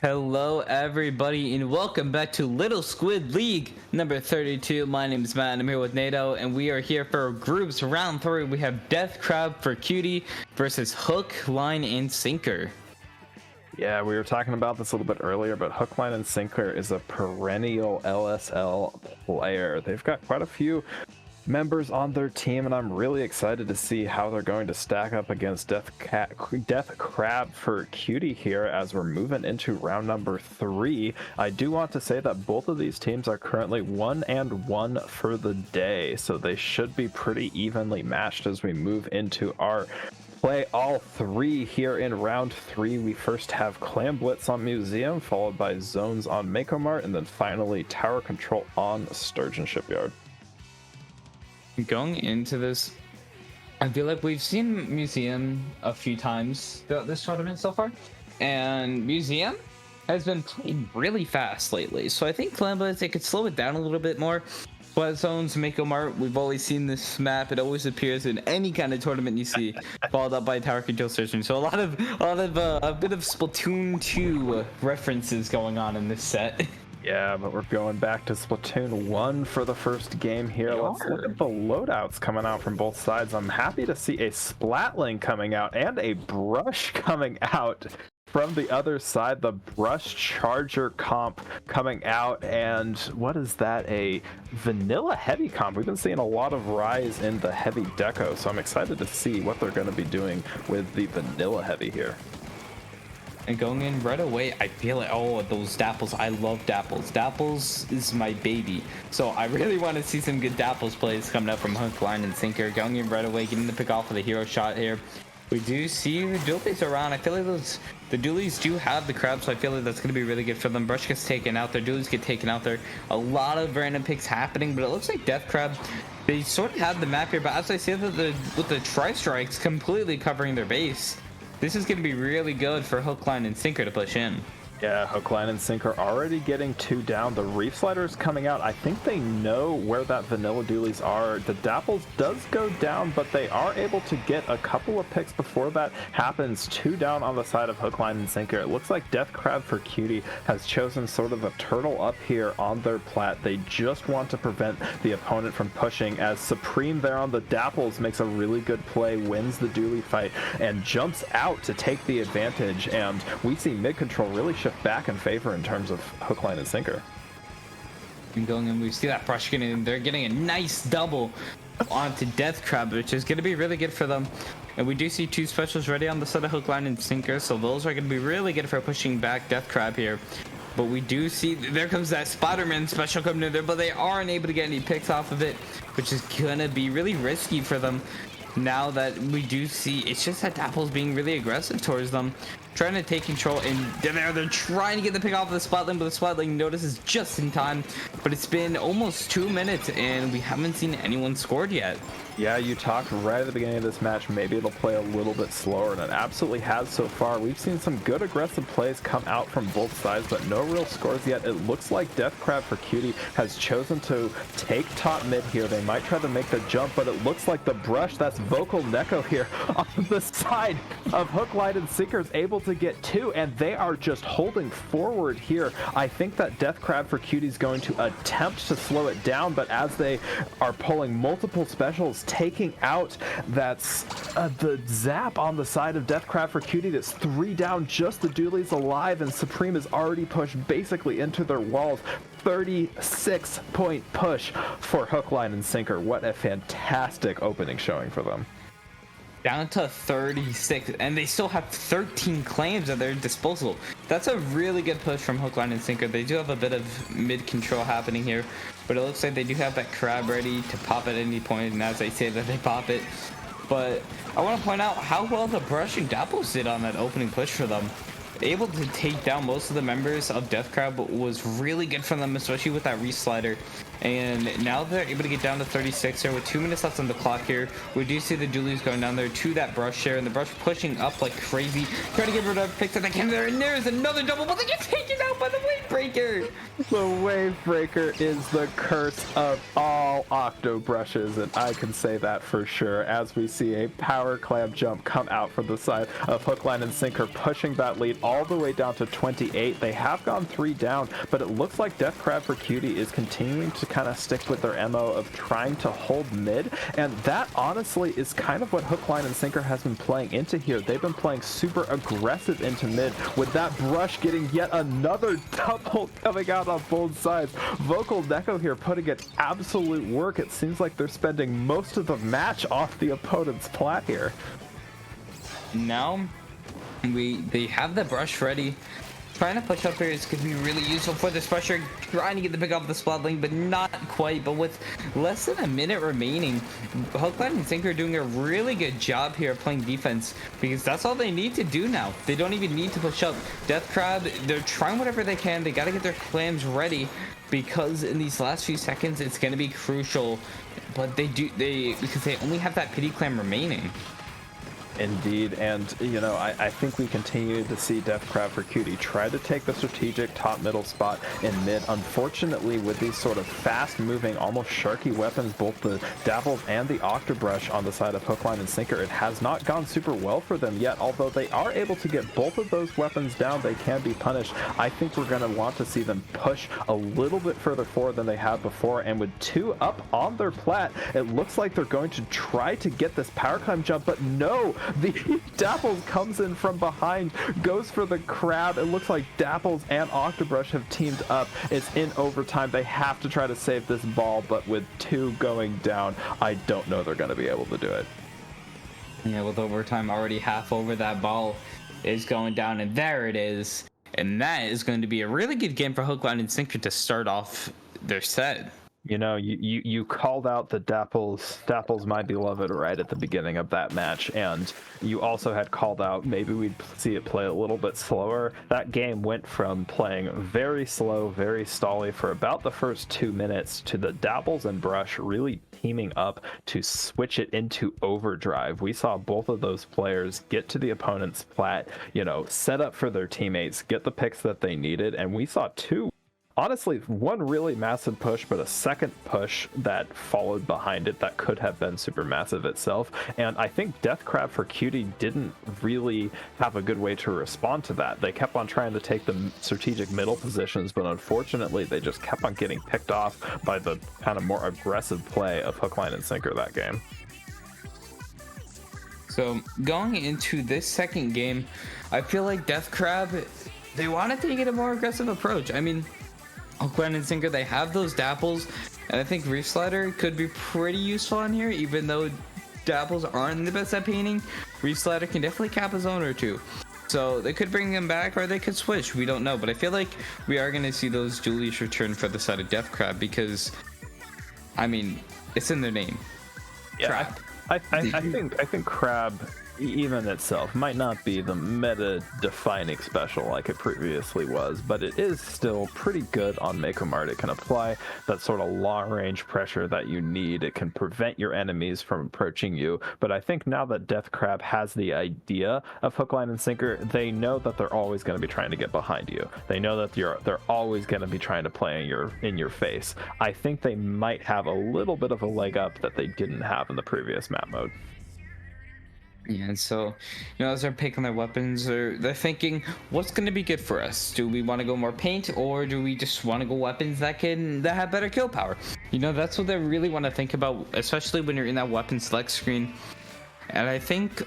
Hello, everybody, and welcome back to Little Squid League number 32. My name is Matt, and I'm here with NATO, and we are here for groups round 3. We have Death Crab for Cutie versus Hook, Line, and Sinker. Yeah, we were talking about this a little bit earlier, but Hook, Line, and Sinker is a perennial LSL player. They've got quite a few members on their team, and I'm really excited to see how they're going to stack up against Death Crab for Cutie here as we're moving into round number 3. I do want to say that both of these teams are currently 1-1 for the day, so they should be pretty evenly matched as we move into our play all 3 here in round 3. We first have Clam Blitz on Museum, followed by Zones on Mako Mart, and then finally Tower Control on Sturgeon Shipyard. Going into this, I feel like we've seen Museum a few times throughout this tournament so far, and Museum has been playing really fast lately. So I think Clamblitz, they could slow it down a little bit more. But Zones, Mako Mart, we've always seen this map. It always appears in any kind of tournament you see, followed up by Tower Control Station. So a bit of Splatoon 2 references going on in this set. Yeah, but we're going back to Splatoon 1 for the first game here. Let's look at the loadouts coming out from both sides. I'm happy to see a Splatling coming out and a Brush coming out from the other side. The Brush Charger comp coming out, and what is that, a Vanilla Heavy comp? We've been seeing a lot of rise in the Heavy Deco, so I'm excited to see what they're going to be doing with the Vanilla Heavy here. And going in right away, I feel like, oh, those Dapples. I love Dapples. Dapples is my baby. So I really want to see some good Dapples plays coming up from Hook, Line, and Sinker. Going in right away, getting the pick off of the hero shot here. We do see the dualies around. I feel like the dualies do have the crab, so I feel like that's going to be really good for them. Brush gets taken out there. Dualies get taken out there. A lot of random picks happening, but it looks like Death Crab, they sort of have the map here. But as I say, that with the Tri-Strikes completely covering their base, this is going to be really good for Hook, Line, and Sinker to push in. Yeah, Hook, Line, and Sinker already getting 2 down. The Reef Sliders coming out. I think they know where that Vanilla Dualies are. The Dapples does go down, but they are able to get a couple of picks before that happens. 2 down on the side of Hook, Line, and Sinker. It looks like Death Crab for Cutie has chosen sort of a turtle up here on their plat. They just want to prevent the opponent from pushing, as Supreme there on the Dapples makes a really good play, wins the dually fight, and jumps out to take the advantage. And we see mid control really shift back in favor in terms of Hook, Line, and Sinker. And going in, we see that Brush getting in. They're getting a nice double onto Death Crab, which is going to be really good for them. And we do see 2 specials ready on the side of Hook, Line, and Sinker, so those are going to be really good for pushing back Death Crab here. But we do see, there comes that Spider-Man special coming in there, but they aren't able to get any picks off of it, which is going to be really risky for them. Now that we do see, it's just that Dapple's being really aggressive towards them, trying to take control, and they're trying to get the pick off of the Splatling, but the Splatling notices just in time. But it's been almost 2 minutes, and we haven't seen anyone scored yet. Yeah, you talked right at the beginning of this match, maybe it'll play a little bit slower, and it absolutely has so far. We've seen some good aggressive plays come out from both sides, but no real scores yet. It looks like Death Crab for Cutie has chosen to take top mid here. They might try to make the jump, but it looks like the Brush, that's Vocal Neko here, on the side of Hook, Line, and Sinker is able to get 2, and they are just holding forward here. I think that Death Crab for Cutie is going to attempt to slow it down, but as they are pulling multiple specials, taking out that's the Zap on the side of Death Crab for Cutie. That's 3 down, just the dualies alive, and Supreme is already pushed basically into their walls. 36-point push for Hook, Line, and Sinker. What a fantastic opening showing for them. Down to 36, and they still have 13 claims at their disposal. That's a really good push from Hook, Line, and Sinker. They do have a bit of mid control happening here, but it looks like they do have that crab ready to pop at any point, and as I say that, they pop it. But I want to point out how well the Brush and Dapples did on that opening push for them. Able to take down most of the members of Death Crab was really good for them, especially with that Re-Slider. And now they're able to get down to 36 there with 2 minutes left on the clock here. We do see the dualies going down there to that Brush there, and the Brush pushing up like crazy, trying to get rid of picks that they can there, and there's another double, but they get taken out by the Wave Breaker. The Wave Breaker is the curse of all Octo Brushes, and I can say that for sure, as we see a power clam jump come out from the side of Hook, Line, and Sinker, pushing that lead all the way down to 28. They have gone 3 down, but it looks like Death Crab for Cutie is continuing to kind of stick with their MO of trying to hold mid, and that honestly is kind of what Hook, Line, and Sinker has been playing into here. They've been playing super aggressive into mid, with that Brush getting yet another double coming out on both sides. Vocal Neko here putting in absolute work. It seems like they're spending most of the match off the opponent's plat here. Now they have the Brush ready. Trying to push up here is going to be really useful for this pressure. Trying to get the pick off the spot lane, but not quite. But with less than a minute remaining, Hook, Line, and Sinker are doing a really good job here playing defense, because that's all they need to do now. They don't even need to push up. Death Crab, they're trying whatever they can. They got to get their clams ready, because in these last few seconds, it's going to be crucial. But because they only have that pity clam remaining. Indeed, and you know, I think we continue to see Death Crab for Cutie try to take the strategic top middle spot in mid. Unfortunately, with these sort of fast moving, almost sharky weapons, both the Dapples and the Octobrush on the side of Hook, Line, and Sinker, it has not gone super well for them yet. Although they are able to get both of those weapons down, they can be punished. I think we're going to want to see them push a little bit further forward than they have before, and with 2 up on their plat, it looks like they're going to try to get this power climb jump, but no! The Dapples comes in from behind, goes for the crab. It looks like Dapples and Octobrush have teamed up. It's in overtime. They have to try to save this ball, but with 2 going down, I don't know they're going to be able to do it. Yeah, with overtime already half over, that ball is going down, and there it is. And that is going to be a really good game for Hook, Line, and Sinker to start off their set. You know, you called out the Dapples, my beloved, right at the beginning of that match, and you also had called out maybe we'd see it play a little bit slower. That game went from playing very slow, very stally for about the first 2 minutes to the Dapples and Brush really teaming up to switch it into overdrive. We saw both of those players get to the opponent's plat, you know, set up for their teammates, get the picks that they needed, and we saw 2. Honestly, 1 really massive push, but a second push that followed behind it that could have been super massive itself. And I think Death Crab for Cutie didn't really have a good way to respond to that. They kept on trying to take the strategic middle positions, but unfortunately, they just kept on getting picked off by the kind of more aggressive play of Hook, Line, and Sinker that game. So going into this second game, I feel like Death Crab, they want to take it a more aggressive approach. I mean, Hook, Line, and Sinker, they have those Dapples, and I think Reef Slider could be pretty useful on here, even though Dapples aren't the best at painting. Reef Slider can definitely cap a zone or 2. So they could bring him back, or they could switch. We don't know, but I feel like we are going to see those Julius return for the side of Death Crab, because, I mean, it's in their name. Yeah, I think Crab, even itself, might not be the meta-defining special like it previously was, but it is still pretty good on Mako Mart. It can apply that sort of long-range pressure that you need. It can prevent your enemies from approaching you, but I think now that Death Crab has the idea of Hook, Line, and Sinker, they know that they're always going to be trying to get behind you. They know that they're always going to be trying to play in your face. I think they might have a little bit of a leg up that they didn't have in the previous map mode. Yeah, and so, you know, as they're picking their weapons, they're thinking, what's going to be good for us? Do we want to go more paint, or do we just want to go weapons that have better kill power? You know, that's what they really want to think about, especially when you're in that weapon select screen. And I think,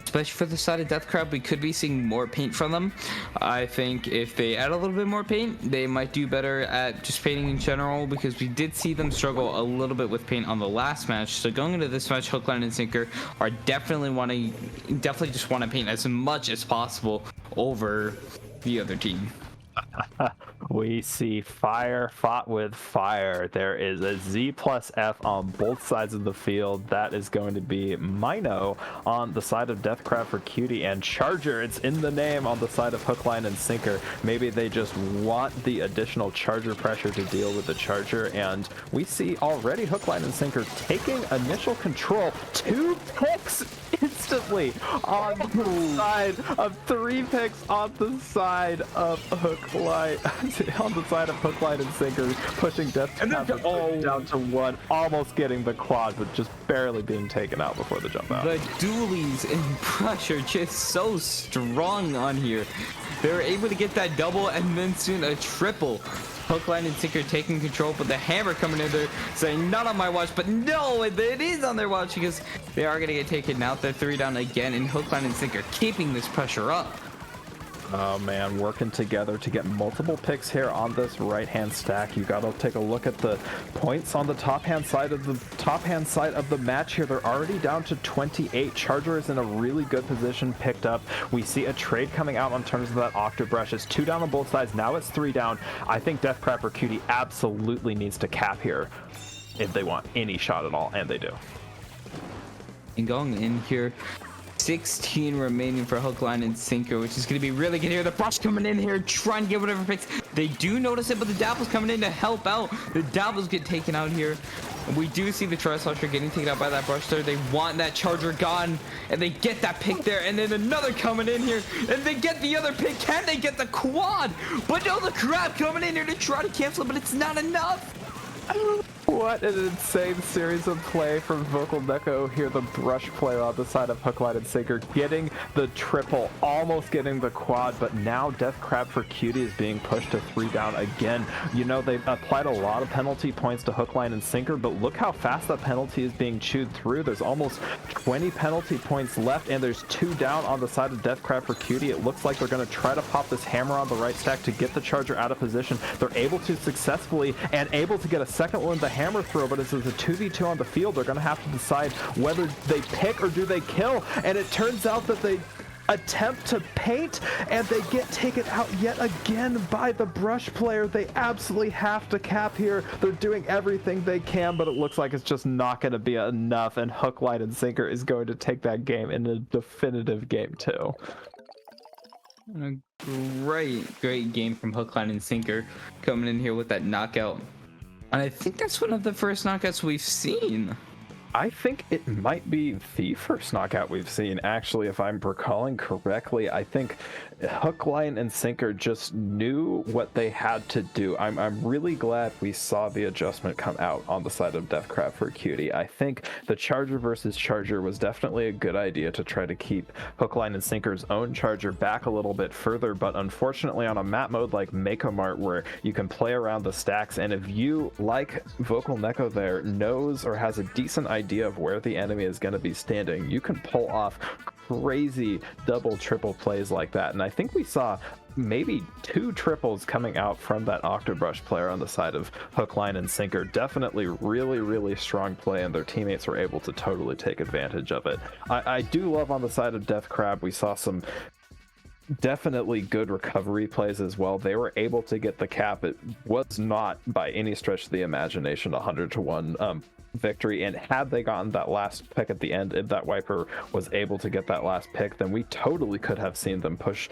especially for the side of Death Crab, we could be seeing more paint from them. I think if they add a little bit more paint, they might do better at just painting in general, because we did see them struggle a little bit with paint on the last match. So going into this match, Hook, Line, and Sinker are definitely just want to paint as much as possible over the other team. We see fire fought with fire. There is a Z plus F on both sides of the field. That is going to be Mino on the side of Death Crab for Cutie, and Charger, it's in the name, on the side of Hook, Line, and Sinker. Maybe they just want the additional Charger pressure to deal with the Charger, and we see already Hook, Line, and Sinker taking initial control. 2 picks instantly on the side of 3 picks on the side of Hook, Line. on the side of Hook, Line, and Sinker, pushing Death down to 1, almost getting the quad, but just barely being taken out before the jump out. The dualies and Brush are just so strong on here. They were able to get that double and then soon a triple. Hook, Line, and Sinker taking control, but the hammer coming in there saying not on my watch, but no, it is on their watch because they are going to get taken out. They're 3 down again, and Hook, Line, and Sinker keeping this pressure up. Oh man, working together to get multiple picks here on this right-hand stack. You gotta take a look at the points on the top-hand side of the match here. They're already down to 28. Charger is in a really good position, picked up. We see a trade coming out on terms of that Octobrush. It's 2 down on both sides. Now it's 3 down. I think Deathcrab or Cutie absolutely needs to cap here if they want any shot at all, and they do. And going in here, 16 remaining for Hook, Line, and Sinker, which is going to be really good here. The Brush coming in here, trying to get whatever picks. They do notice it, but the Dapple's coming in to help out. The Dapples get taken out here. And we do see the Tri-Slasher getting taken out by that Brush there. They want that Charger gone, and they get that pick there. And then another coming in here, and they get the other pick. Can they get the quad? But no, the Crab coming in here to try to cancel it, but it's not enough. What an insane series of play from Vocal Neko here, the Brush player on the side of Hook, Line, and Sinker, getting the triple, almost getting the quad, but now Deathcrab for Cutie is being pushed to 3 down again. You know, they've applied a lot of penalty points to Hook, Line, and Sinker, but look how fast that penalty is being chewed through. There's almost 20 penalty points left, and there's 2 down on the side of Deathcrab for Cutie. It looks like they're going to try to pop this hammer on the right stack to get the Charger out of position. They're able to successfully, and able to get a second one, the hammer throw, but as it's a 2v2 on the field, they're going to have to decide whether they pick or do they kill, and it turns out that they attempt to paint and they get taken out yet again by the Brush player. They absolutely have to cap here. They're doing everything they can, but it looks like it's just not going to be enough, and Hook, Line, and Sinker is going to take that game in a definitive game 2. A great game from Hook, Line, and Sinker coming in here with that knockout. And I think that's one of the first knockouts we've seen. I think it might be the first knockout we've seen, actually, if I'm recalling correctly. I think Hook, Line, and Sinker just knew what they had to do. I'm really glad we saw the adjustment come out on the side of Deathcrab for Cutie. I think the Charger versus Charger was definitely a good idea to try to keep Hook, Line, and Sinker's own Charger back a little bit further, but unfortunately on a map mode like Mako-Mart, where you can play around the stacks, and if you, like Vocal Neko there, knows or has a decent idea of where the enemy is going to be standing, you can pull off crazy double triple plays like that. And I think we saw maybe 2 triples coming out from that Octobrush player on the side of Hook, Line, and Sinker. Definitely really strong play, and their teammates were able to totally take advantage of it. I do love on the side of Deathcrab, we saw some definitely good recovery plays as well. They were able to get the cap. It was not by any stretch of the imagination 100-1 victory, and had they gotten that last pick at the end, if that Wiper was able to get that last pick, then we totally could have seen them push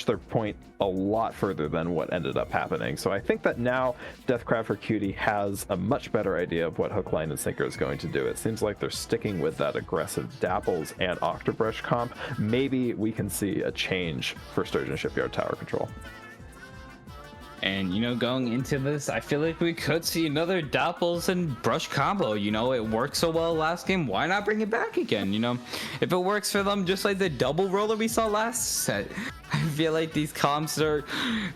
their point a lot further than what ended up happening. So I think that now Deathcrab for Cutie has a much better idea of what Hook, Line, and Sinker is going to do. It seems like they're sticking with that aggressive Dapples and Octobrush comp. Maybe we can see a change for Sturgeon Shipyard Tower Control. And, you know, going into this, I feel like we could see another Dapples and Brush combo. You know, it worked so well last game. Why not bring it back again? You know, if it works for them, just like the double roller we saw last set. I feel like these comps they're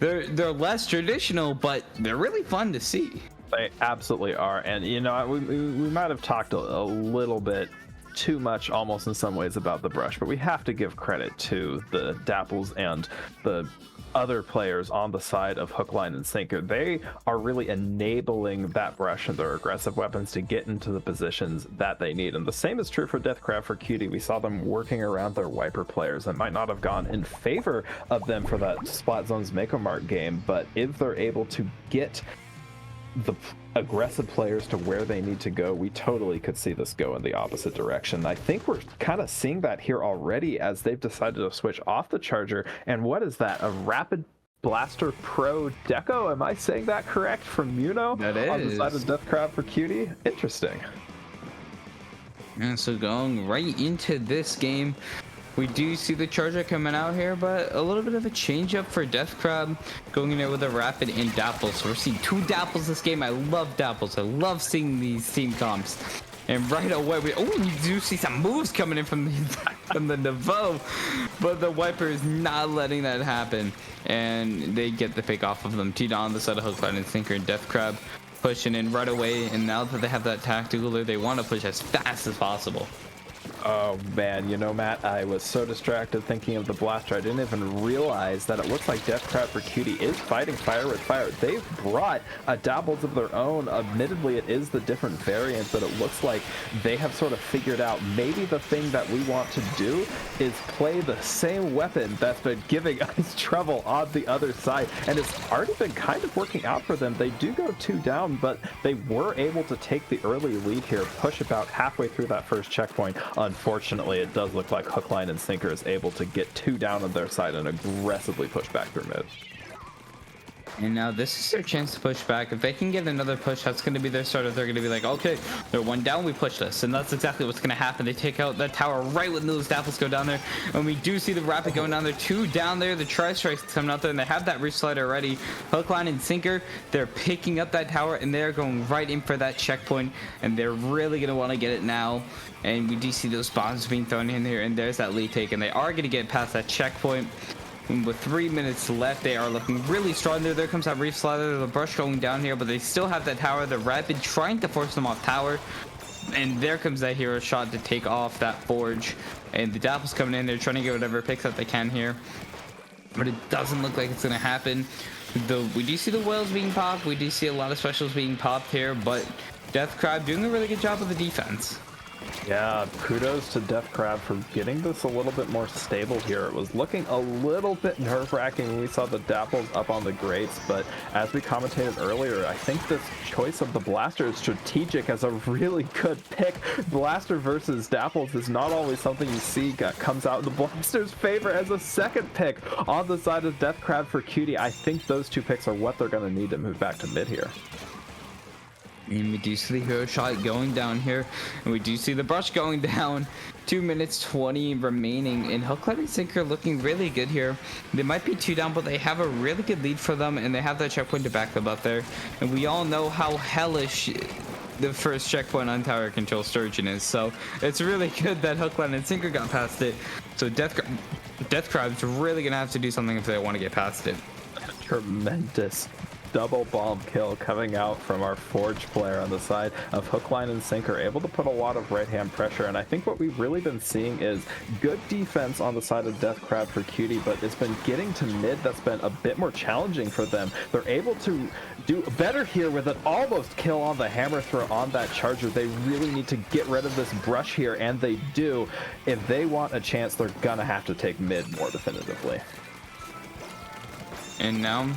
less traditional, but they're really fun to see. They absolutely are. And, you know, we might have talked a little bit too much almost in some ways about the Brush, but we have to give credit to the Dapples and the other players on the side of Hook, Line, and Sinker. They are really enabling that Brush and their aggressive weapons to get into the positions that they need. And the same is true for Deathcrab for Cutie. We saw them working around their Wiper players that might not have gone in favor of them for that Splat Zones Mako-Mart game, but if they're able to get the aggressive players to where they need to go, we totally could see this go in the opposite direction. I think we're kind of seeing that here already as they've decided to switch off the Charger. And what is that? A Rapid Blaster Pro Deco? Am I saying that correct? From Muno? That is. On the side of Deathcrab for Cutie? Interesting. And so going right into this game, We do see the charger coming out here, but a little bit of a change up for Death Crab, going in there with a rapid and Dapples. So we're seeing 2 Dapples this game. I love Dapples. I love seeing these team comps. And right away, we do see some moves coming in from the Nevo, but the Wiper is not letting that happen, and they get the pick off of them. T on the side of Hookline and Sinker, and Death Crab pushing in right away. And now that they have that tactical, they want to push as fast as possible. Oh man, you know, Matt, I was so distracted thinking of the blaster, I didn't even realize that it looks like Death Crab for Cutie is fighting fire with fire. They've brought a Dapples of their own. Admittedly, it is the different variant, but it looks like they have sort of figured out maybe the thing that we want to do is play the same weapon that's been giving us trouble on the other side, and it's already been kind of working out for them. They do go 2 down, but they were able to take the early lead here, push about halfway through that first checkpoint. Unfortunately, it does look like Hookline and Sinker is able to get 2 down on their side and aggressively push back through mid. And now this is their chance to push back. If they can get another push, that's going to be their starter. They're going to be like, okay, they're 1 down, we push this. And that's exactly what's going to happen. They take out that tower right when those Dapples go down there. And we do see the Rapid going down there. 2 down there. The Tri-Strike's coming out there, and they have that Reach Slider already. Hookline and Sinker, they're picking up that tower, and they're going right in for that checkpoint. And they're really going to want to get it now. And we do see those bombs being thrown in here, and there's that lead take. And they are going to get past that checkpoint. And with 3 minutes left, they are looking really strong there. There comes that Reef Slider, the Brush going down here, but they still have that tower. The Rapid trying to force them off tower. And there comes that hero shot to take off that Forge. And the Dapples coming in, they're trying to get whatever picks up they can here. But it doesn't look like it's going to happen. We do see the whales being popped. We do see a lot of specials being popped here, but Death Crab doing a really good job of the defense. Yeah, kudos to Death Crab for getting this a little bit more stable here. It was looking a little bit nerve-wracking when we saw the Dapples up on the grates, but as we commentated earlier, I think this choice of the Blaster is strategic as a really good pick. Blaster versus Dapples is not always something you see comes out in the Blaster's favor as a second pick on the side of Death Crab for Cutie. I think those 2 picks are what they're going to need to move back to mid here. And we do see the hero shot going down here, and we do see the Brush going down. 2 minutes 20 remaining, and Hookline and Sinker looking really good here. They might be 2 down, but they have a really good lead for them, and they have that checkpoint to back them up there. And we all know how hellish the first checkpoint on tower control Sturgeon is, so it's really good that Hookline and Sinker got past it. So Death Crab's really gonna have to do something if they want to get past it. Tremendous double bomb kill coming out from our Forge player on the side of Hookline and Sinker, able to put a lot of right hand pressure. And I think what we've really been seeing is good defense on the side of Death Crab for Cutie, but it's been getting to mid that's been a bit more challenging for them. They're able to do better here with an almost kill on the hammer throw on that charger. They really need to get rid of this Brush here, and they do. If they want a chance, they're gonna have to take mid more definitively. And now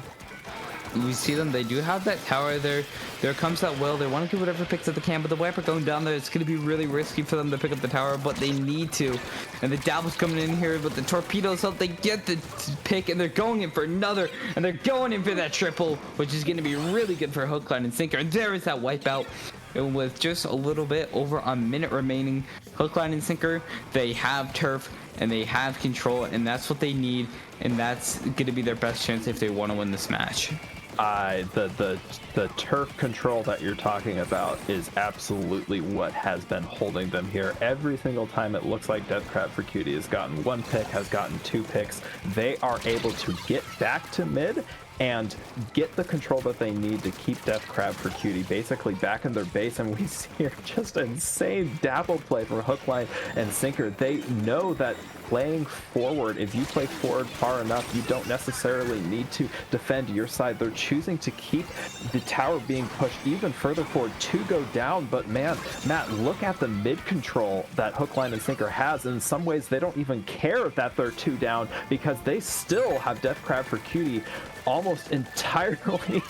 we see them. They do have that tower there. There comes that whale. They want to do whatever picks up they can, but the Wiper going down there, it's going to be really risky for them to pick up the tower, but they need to. And the Dapple's coming in here with the torpedoes, so they get the pick, and they're going in for another, and they're going in for that triple, which is going to be really good for Hookline and Sinker. And there is that wipeout. And with just a little bit over a minute remaining, Hookline and Sinker, they have turf and they have control, and that's what they need, and that's going to be their best chance if they want to win this match. The turf control that you're talking about is absolutely what has been holding them here. Every single time it looks like Death Crab for Cutie has gotten 1 pick, has gotten 2 picks, they are able to get back to mid and get the control that they need to keep Death Crab for Cutie basically back in their base. And we see here just insane Dapple play from Hookline and Sinker. They know that playing forward, if you play forward far enough, you don't necessarily need to defend your side. They're choosing to keep the tower being pushed even further forward to go down. But man, Matt, look at the mid control that Hookline and Sinker has. In some ways, they don't even care that they're 2 down because they still have Death Crab for Cutie almost entirely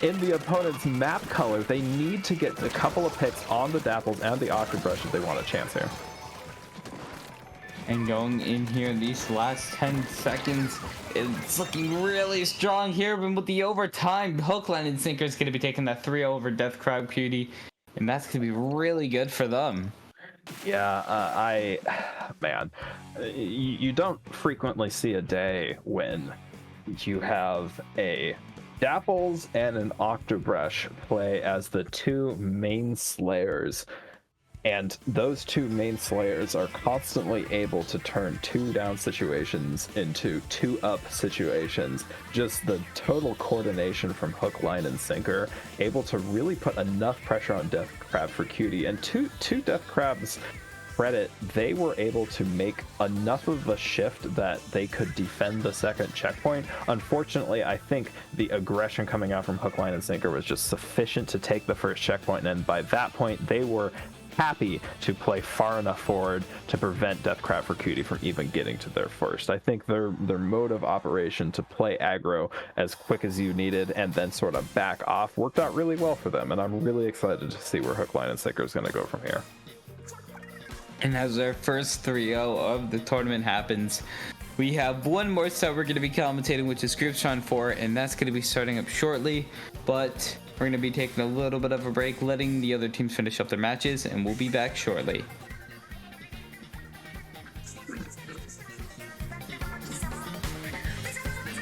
in the opponent's map color. They need to get a couple of picks on the Dapples and the Octobrush if they want a chance here. And going in here in these last 10 seconds, it's looking really strong here. But with the overtime, Hookline and Sinker is going to be taking that 3-0 over Death Crab Cutie, and that's going to be really good for them. Yeah, man, you don't frequently see a day when you have a Dapples and an Octobrush play as the two main slayers, and those two main slayers are constantly able to turn two down situations into two up situations. Just the total coordination from hook, line, and sinker, able to really put enough pressure on Death Crab for Cutie. And two Death Crabs credit, they were able to make enough of a shift that they could defend the second checkpoint. Unfortunately, I think the aggression coming out from hook, line, and sinker was just sufficient to take the first checkpoint, and by that point they were happy to play far enough forward to prevent Death Crab for Cutie from even getting to their first. I think their mode of operation to play aggro as quick as you needed and then sort of back off worked out really well for them, and I'm really excited to see where hook, line, and sinker is going to go from here. And as our first 3-0 of the tournament happens, we have one more set we're going to be commentating, which is Groups Round 4, and that's going to be starting up shortly. But we're going to be taking a little bit of a break, letting the other teams finish up their matches, and we'll be back shortly.